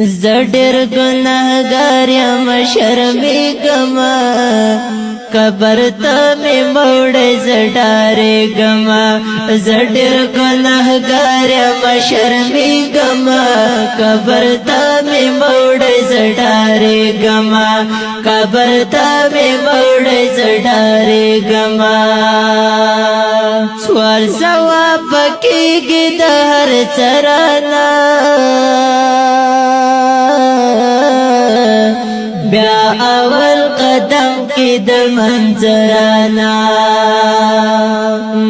زډر گناهګار یم شرمېږمه قبر ته مې موړې زډارېږمه زډر گناهګار یم شرمېږمه قبر ته مې موړې زډارېږمه قبر ته مې موړې زډارېږمه سوال ځواب کېږي د هر څه رانه بیا اول قدم کی د منظرانا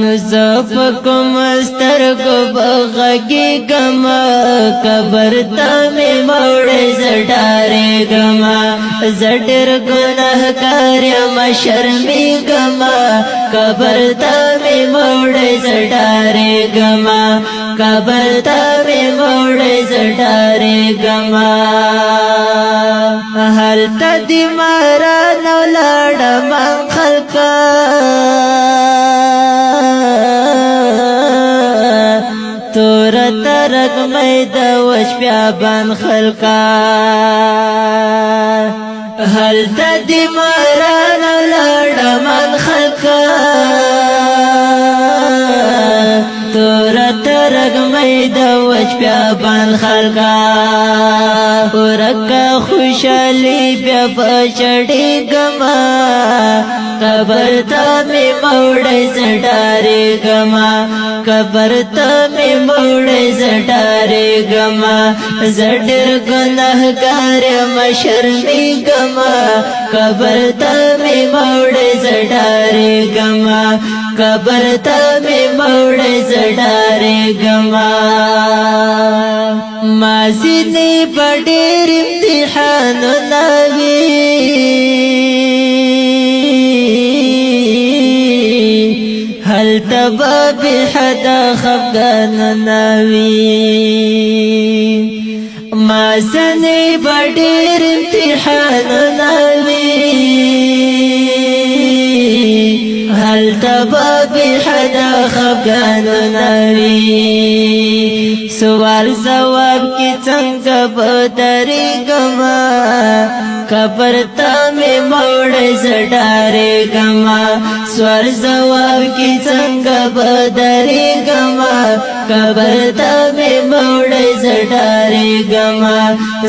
نزف کوم سترګو بغږی گما قبر ته مې موړې زډارېږمه زډر ګناهګار یم شرمېږمه قبر ته مې موړې زډارېږمه قبر ته مې موړې زډارېږمه هلته دې ماران ولاړم خلکا تور ترک مې د وش بیابان خلکا هلته دې ماران ولاړم خلکا تور ترک مې د وش بیابان خلکا ورکا خوشالی بیا پچړېږمه قبر ته مې موړې زډارېږمه قبر ته مې موړې زډارېږمه زډر ګناهګار یم شرمېږمه قبر ته مې موړې زډارېږمه قبر ته مې موړې زډارېږمه مازینې په ډېر امتحانونه وي هلته به بېحده خفګانونه وي مازینې په ډېر امتحانونه وي هلته به بېحده خفګانونه وي سوال ځواب کې څنګه به درېږمه قبر ته مې موړې زډارېږمه سوال ځواب کې څنګه به درېږمه قبر ته مې موړې زډارېږمه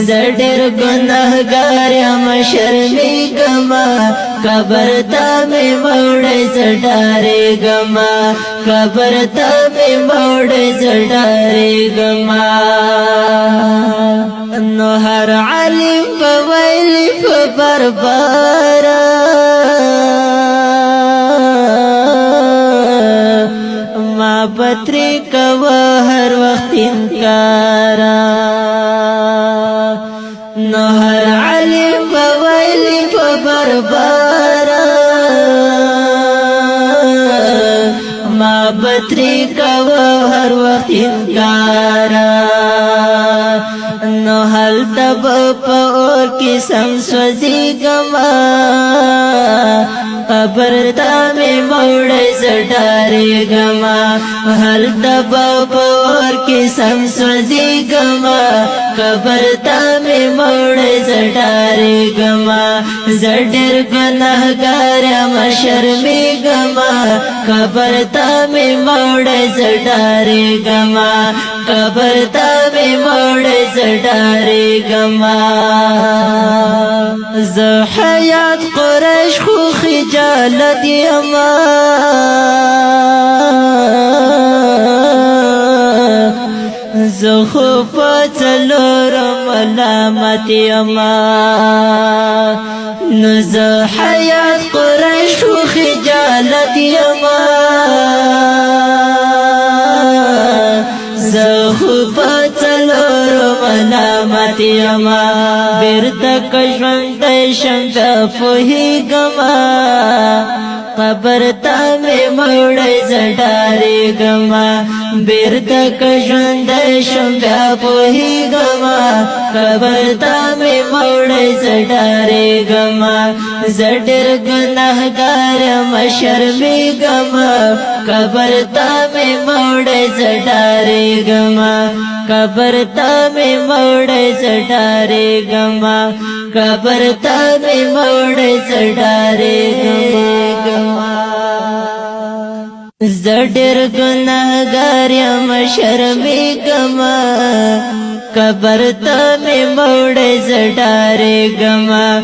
زډر ګناهګار یم شرمېږمه قبر ته مې موړې زډارېږمه قبر ته مې موړې زډارېږمه نو هر عالم په ویلي په برباره ما پترې کوه هر وخت انکارا نو هر عالم په ویلي په برباره ما پترې کوه هر وخت انکارا نو هلته به په اور کې سم سوځېږمه قبر ته مې موړې زډارېږمه هلته به په اور کې سم سوځېږمه قبر ته مې موړې زډارېږمه زډر ګناهګار یم شرمېږمه قبر ته مې موړې زډارېږمه قبر ته مې موړې زډارېږمه زه حیات قریش خو خجالت یمه زه خو په څلورم ملامت یمه نو زه حیات قریش خو خجالت یمه زه خو په څلورو ملامت یمه بیرته که ژوندی شم بیا پوهېږمه قبر ته مې موړې زډارېږمه بیرته که ژوندی شم بیا پوهېږمه قبر ته مې موړې زډارېږمه زه ډېر ګناهګار یم شرمېږمه قبر ته مې موړې زه ډارېږمه قبر تا می موڑ زڈارے گما قبر تا می موڑ زڈارے گما زڈر گناہگار یم شرمی گما قبر تا می موڑ زڈارے گما